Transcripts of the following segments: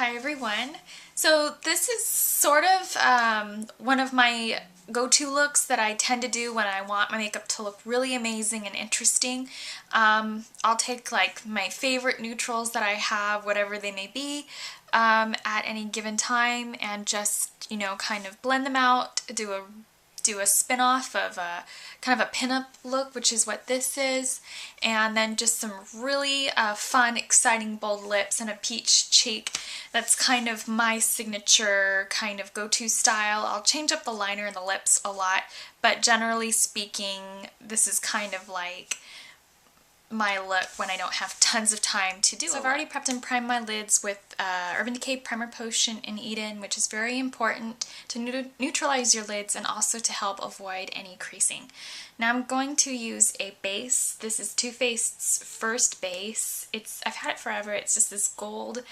Hi everyone. So this is sort of one of my go-to looks that I tend to do when I want my makeup to look really amazing and interesting. I'll take like my favorite neutrals that I have, whatever they may be, at any given time and just, you know, kind of blend them out, do a spin-off of a kind of a pinup look, which is what this is, and then just some really fun, exciting, bold lips and a peach cheek. That's kind of my signature kind of go-to style. I'll change up the liner and the lips a lot, but generally speaking, this is kind of like my look when I don't have tons of time to do it. So I've already prepped and primed my lids with Urban Decay Primer Potion in Eden, which is very important to neutralize your lids and also to help avoid any creasing. Now I'm going to use a base. This is Too Faced's first base. I've had it forever. It's just this gold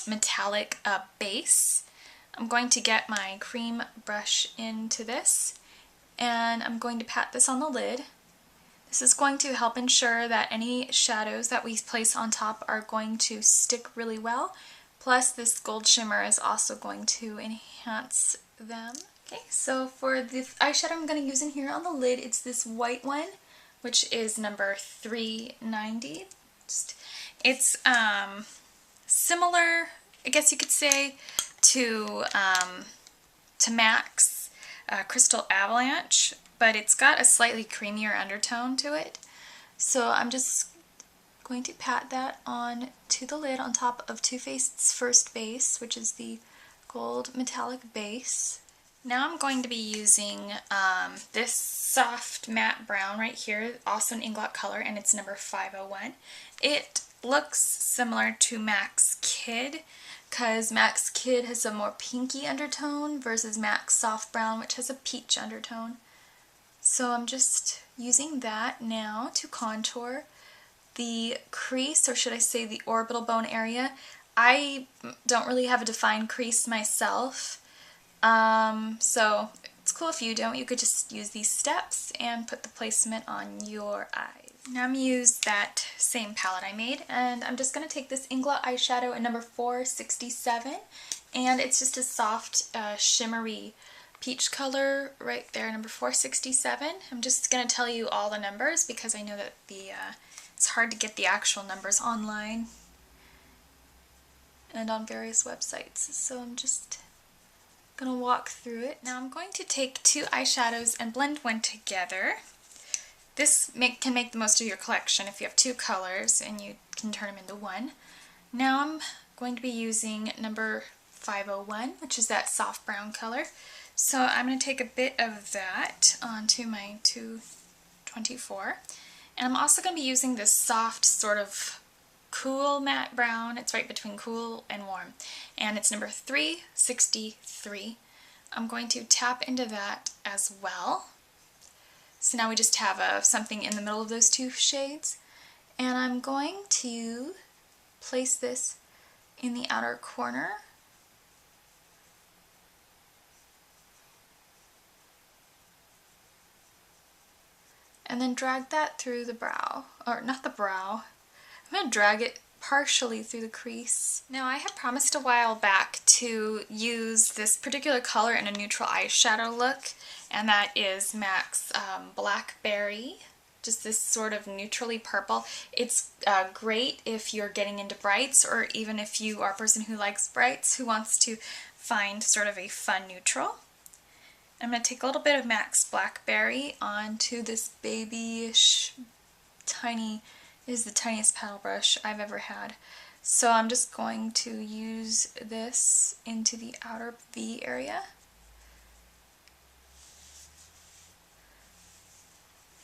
metallic base. I'm going to get my cream brush into this and I'm going to pat this on the lid. This is going to help ensure that any shadows that we place on top are going to stick really well. Plus this gold shimmer is also going to enhance them. Okay, so for the eyeshadow I'm going to use in here on the lid, it's this white one, which is number 390. It's similar, I guess you could say, to MAC's Crystal Avalanche, but it's got a slightly creamier undertone to it. So I'm just going to pat that on to the lid on top of Too Faced's first base, which is the gold metallic base. Now I'm going to be using this soft matte brown right here, also an Inglot color, and it's number 501. It looks similar to MAC's Kid, because MAC's Kid has a more pinky undertone versus MAC's Soft Brown, which has a peach undertone. So I'm just using that now to contour the crease, or should I say the orbital bone area. I don't really have a defined crease myself, so it's cool if you don't. You could just use these steps and put the placement on your eyes. Now I'm going to use that same palette I made, and I'm just going to take this Inglot eyeshadow in number 467, and it's just a soft, shimmery peach color right there, number 467. I'm just going to tell you all the numbers because I know that it's hard to get the actual numbers online and on various websites, so I'm just going to walk through it. Now I'm going to take two eyeshadows and blend one together. This can make the most of your collection if you have two colors and you can turn them into one. Now I'm going to be using number 501, which is that soft brown color. So I'm going to take a bit of that onto my 224. And I'm also going to be using this soft sort of cool matte brown. It's right between cool and warm. And it's number 363. I'm going to tap into that as well. So now we just have something in the middle of those two shades. And I'm going to place this in the outer corner. And then drag that through the brow, or not the brow, I'm going to drag it partially through the crease. Now I had promised a while back to use this particular color in a neutral eyeshadow look, and that is MAC's Blackberry, just this sort of neutrally purple. It's great if you're getting into brights, or even if you are a person who likes brights, who wants to find sort of a fun neutral. I'm going to take a little bit of MAC's Blackberry onto this babyish tiny, it is the tiniest paddle brush I've ever had. So I'm just going to use this into the outer V area.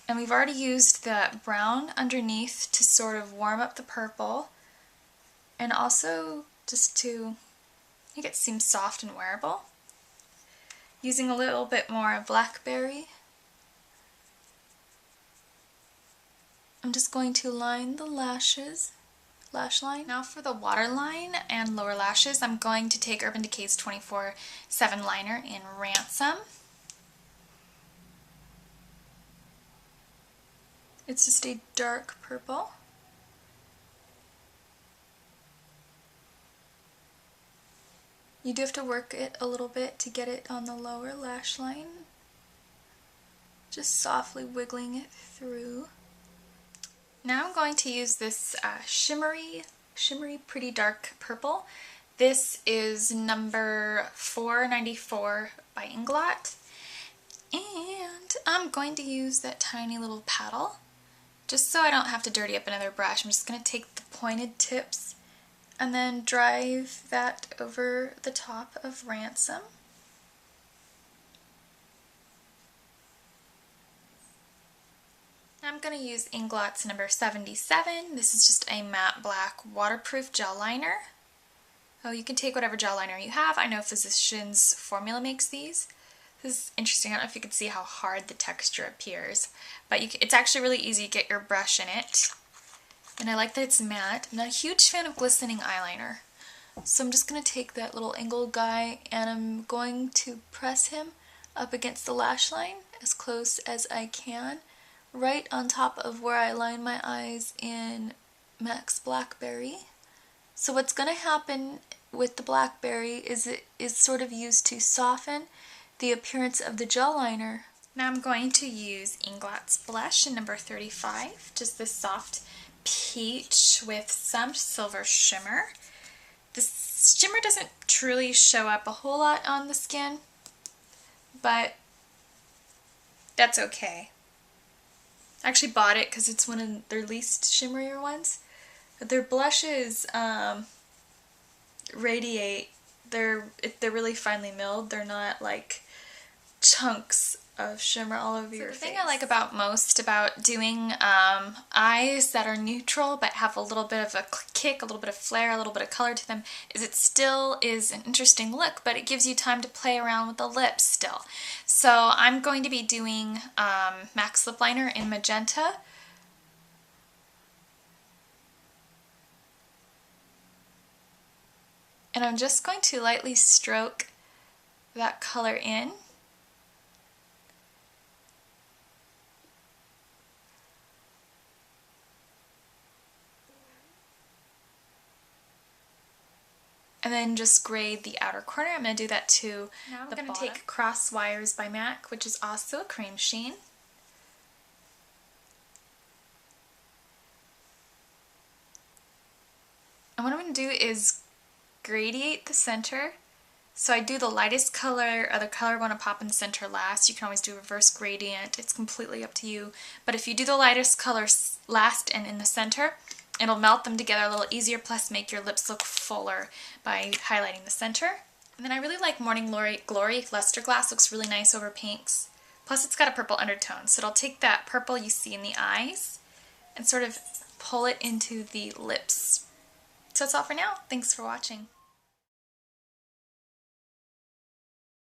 And we've already used the brown underneath to sort of warm up the purple, and also just to make it seem soft and wearable. Using a little bit more of Blackberry, I'm just going to line the lashes, lash line. Now for the waterline and lower lashes, I'm going to take Urban Decay's 24/7 liner in Ransom. It's just a dark purple. You do have to work it a little bit to get it on the lower lash line. Just softly wiggling it through. Now I'm going to use this shimmery pretty dark purple. This is number 494 by Inglot. And I'm going to use that tiny little paddle. Just so I don't have to dirty up another brush, I'm just going to take the pointed tips and then drive that over the top of Ransom. I'm going to use Inglot's number 77. This is just a matte black waterproof gel liner. Oh, you can take whatever gel liner you have. I know Physicians Formula makes these. This is interesting. I don't know if you can see how hard the texture appears, but it's actually really easy to get your brush in it. And I like that it's matte. I'm not a huge fan of glistening eyeliner. So I'm just going to take that little angled guy and I'm going to press him up against the lash line as close as I can, right on top of where I line my eyes in MAC's Blackberry. So what's going to happen with the Blackberry is it is sort of used to soften the appearance of the gel liner. Now I'm going to use Inglot's blush in number 35, just this soft peach with some silver shimmer. The shimmer doesn't truly show up a whole lot on the skin, but that's okay. I actually bought it because it's one of their least shimmerier ones. But their blushes radiate. They're really finely milled. They're not like chunks of shimmer all over your face. The thing I like most about doing eyes that are neutral but have a little bit of a kick, a little bit of flair, a little bit of color to them is it still is an interesting look, but it gives you time to play around with the lips still. So I'm going to be doing MAC's lip liner in magenta. And I'm just going to lightly stroke that color in. And then just grade the outer corner. I'm going to do that too. Now I'm going to take Cross Wires by MAC, which is also a cream sheen. And what I'm going to do is gradiate the center. So I do the lightest color, or the color I want to pop in the center last. You can always do reverse gradient. It's completely up to you. But if you do the lightest color last and in the center, it'll melt them together a little easier, plus make your lips look fuller by highlighting the center. And then I really like Morning Glory Luster Glass. Looks really nice over pinks. Plus it's got a purple undertone. So it'll take that purple you see in the eyes and sort of pull it into the lips. So that's all for now. Thanks for watching.